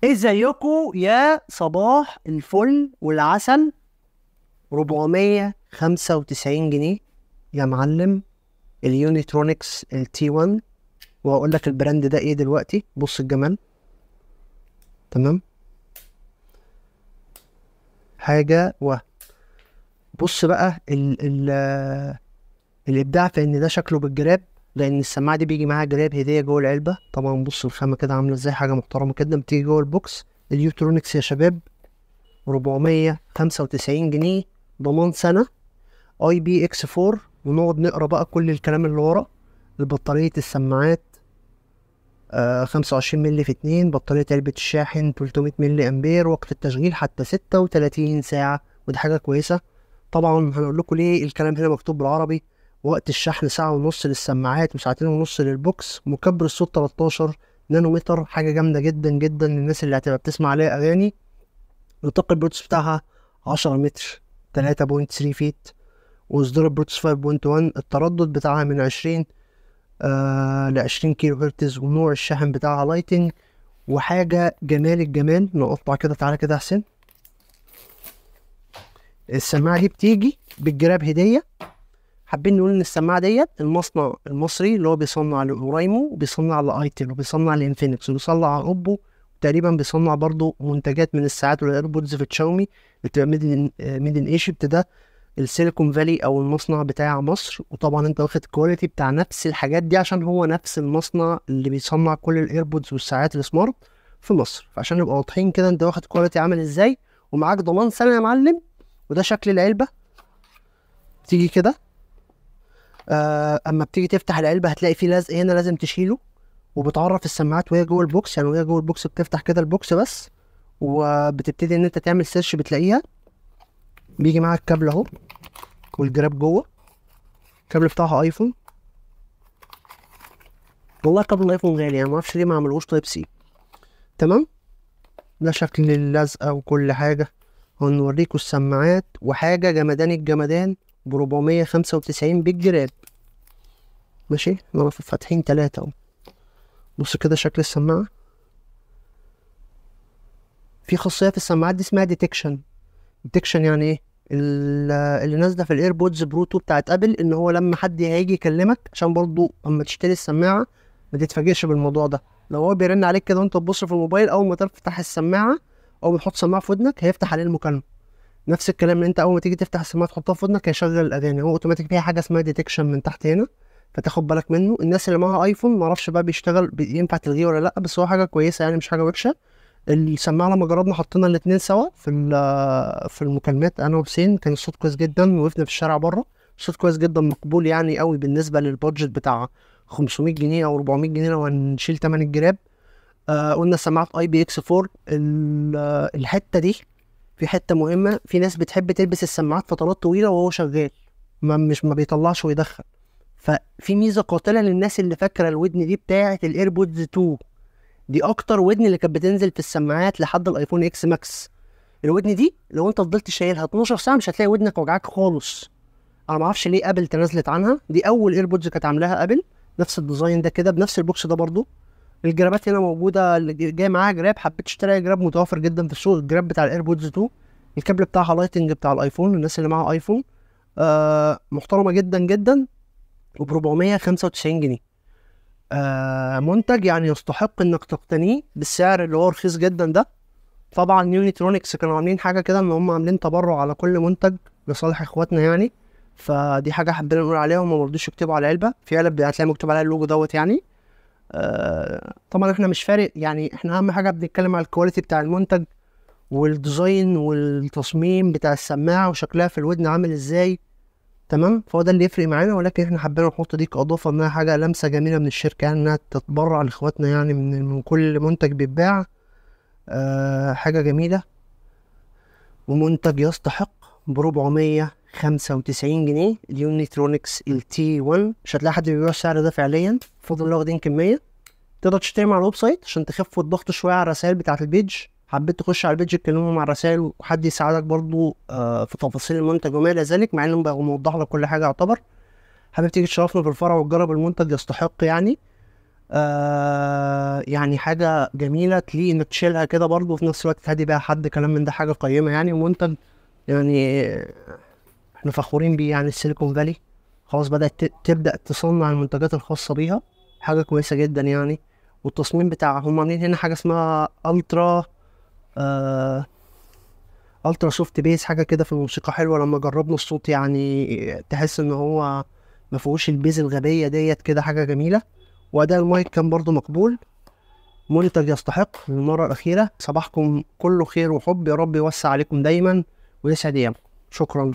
ازيكم يا صباح الفل والعسل. 495 جنيه يا معلم. اليونيترونكس التي 1. وهقول لك البراند ده ايه دلوقتي. بص الجمال. تمام. حاجة بص بقى الابداع في ان ده شكله بالجراب، لان السماعه دي بيجي معاها جراب هديه جوه العلبه. طبعا بص الخامه كده عامله ازاي، حاجه محترمه كده بتيجي جوه البوكس. اليوترونكس يا شباب 495 جنيه، ضمان سنه، اي بي اكس 4. ونقعد نقرا بقى كل الكلام اللي ورا. البطاريه السماعات 25 مللي في 2، بطاريه علبه الشاحن 300 مللي امبير، وقت التشغيل حتى 36 ساعه، ودي حاجه كويسه. طبعا هنقول لكم ليه الكلام هنا مكتوب بالعربي. وقت الشحن ساعة ونص للسماعات وساعتين ونص للبوكس. مكبر الصوت 13 نانومتر، حاجة جامدة جدا جدا للناس اللي هتبقى بتسمع عليها أغاني. نطاق البلوتوث بتاعها 10 متر، 3.3 فيت. وإصدار البلوتوث 5.1. التردد بتاعها من 20 ل 20 كيلو هرتز. ونوع الشحن بتاعها لايتنج. وحاجة جمال الجمال. نقطع كده، تعالى كده يا حسين. السماعة دي بتيجي بالجراب هدية. حابين نقول ان السماعه ديت المصنع المصري اللي هو بيصنع لاورايمو، وبيصنع لايتل، وبيصنع لانفينكس، وبيصنع على اوبو. تقريبا بيصنع برضو منتجات من الساعات والايربودز في تشاومي. بتبقى ميد ان ايجيبت. ده السيليكون فالي او المصنع بتاع مصر. وطبعا انت واخد الكواليتي بتاع نفس الحاجات دي عشان هو نفس المصنع اللي بيصنع كل الايربودز والساعات السمارت في مصر. فعشان نبقى واضحين كده، انت واخد كواليتي عامل ازاي. ومعاك ضمان سنه يا معلم. وده شكل العلبه. تيجي كده. اما بتيجي تفتح العلبه هتلاقي فيه لزق هنا لازم تشيله. وبتعرف السماعات وهي جوه البوكس. يعني وهي جوه البوكس بتفتح كده البوكس بس. وبتبتدي ان انت تعمل سيرش بتلاقيها. بيجي معاك كابل اهو. والجراب جوه. الكابل بتاعها ايفون. والله كابل الايفون غالي، يعني ما اعرفش ليه ما عملوش تايب سي. تمام. ده شكل اللزقه وكل حاجه. هنوريكم السماعات وحاجه جمدان الجمدان. ب 495 بالجراب. ماشي. احنا فاتحين 3 اهو. بص كده شكل السماعه. في خاصيه في السماعات دي اسمها ديتكشن. ديتكشن يعني ايه؟ اللي نازله في الايربودز برو 2 بتاعت ابل، ان هو لما حد هيجي يكلمك، عشان برضو اما تشتري السماعه ما تتفاجئش بالموضوع ده. لو هو بيرن عليك كده وانت تبص في الموبايل، اول ما تفتح السماعه او بتحط سماعه في ودنك هيفتح عليه المكالمه. نفس الكلام، ان انت اول ما تيجي تفتح السماعه تحطها في ودنك هيشغل الاغاني. هو اوتوماتيك فيها حاجه اسمها ديتكشن من تحت هنا. فتاخد بالك منه. الناس اللي معاها ايفون ما اعرفش بقى بيشتغل ينفع تلغيه ولا لا، بس هو حاجه كويسه يعني، مش حاجه وحشه. السماعه لما جربنا حطينا الاتنين سوا في المكالمات انا وحسين، كان الصوت كويس جدا. وقفنا في الشارع بره، الصوت كويس جدا، مقبول يعني قوي بالنسبه للبادجت بتاع 500 جنيه او 400 جنيه لو هنشيل تمن الجراب. قلنا سماعه اي بي اكس 4. الحته دي في حته مهمه. في ناس بتحب تلبس السماعات فترات طويله وهو شغال، ما بيطلعش ويدخل. ففي ميزه قاتله للناس اللي فاكره الودن دي بتاعه الايربودز 2. دي اكتر ودن اللي كانت بتنزل في السماعات لحد الايفون اكس ماكس. الودن دي لو انت فضلت شايلها 12 ساعه مش هتلاقي ودنك وجعاك خالص. انا ما اعرفش ليه ابل تنازلت عنها. دي اول ايربودز كانت عاملاها ابل. نفس الديزاين ده كده بنفس البوكس ده برضو. الجرابات هنا موجوده، اللي جاي معاها جراب. حبيت اشتري جراب متوفر جدا في السوق، الجراب بتاع الايربودز 2. الكابل بتاعها لايتنج بتاع الايفون الناس اللي معاها ايفون. محترمه جدا جدا. وب 495 جنيه. منتج يعني يستحق انك تقتنيه بالسعر اللي هو رخيص جدا ده. طبعا يونيترونكس كانوا عاملين حاجه كده، ان هم عاملين تبرع على كل منتج لصالح اخواتنا يعني. فدي حاجه حبينا نقول عليها. هم ما رضوش يكتبوا على العلبه، في علب هتلاقي مكتوب عليها اللوجو دوت يعني. طبعا احنا مش فارق يعني، احنا اهم حاجه بنتكلم على الكواليتي بتاع المنتج والديزاين والتصميم بتاع السماعه وشكلها في الودن عامل ازاي. تمام. فهو ده اللي يفرق معانا، ولكن احنا حبينا نحط دي كاضافه، انها حاجه لمسه جميله من الشركه يعني، انها تتبرع لاخواتنا يعني من كل منتج بيتباع. حاجه جميله. ومنتج يستحق. ب 495 جنيه اليونيترونكس التي 1. مش هتلاقي حد بيبيع السعر ده فعليا. بفضل الله واخدين كميه. تقدر تشتري مع الويب سايت عشان تخف الضغط شويه على الرسائل بتاعه البيج. حبيت تخش على البيج تكلمهم مع الرسائل وحد يساعدك برضو في تفاصيل المنتج وما الى ذلك، مع انهم بقوا موضح لك كل حاجه يعتبر. حابب تيجي تشرفنا في الفرع وتجرب المنتج، يستحق يعني. يعني حاجة جميلة تليق انك تشيلها كده برضه، وفي نفس الوقت تهدي بيها حد، كلام من ده، حاجة قيمة يعني، ومنتج يعني احنا فخورين بيه يعني. السيليكون فالي خلاص بدأت تبدأ تصنع المنتجات الخاصة بيها، حاجة كويسة جدا يعني. والتصميم بتاعهم عاملين هنا حاجة اسمها الترا آه الترا سوفت بيس، حاجة كده في الموسيقى حلوة. لما جربنا الصوت يعني تحس ان هو مفيهوش البيز الغبية ديت كده، حاجة جميلة. وأداء المايك كان برضو مقبول. منتج يستحق للمرة الأخيرة. صباحكم كله خير وحب، يا رب يوسع عليكم دايما ويسعد أيامكم. شكرا.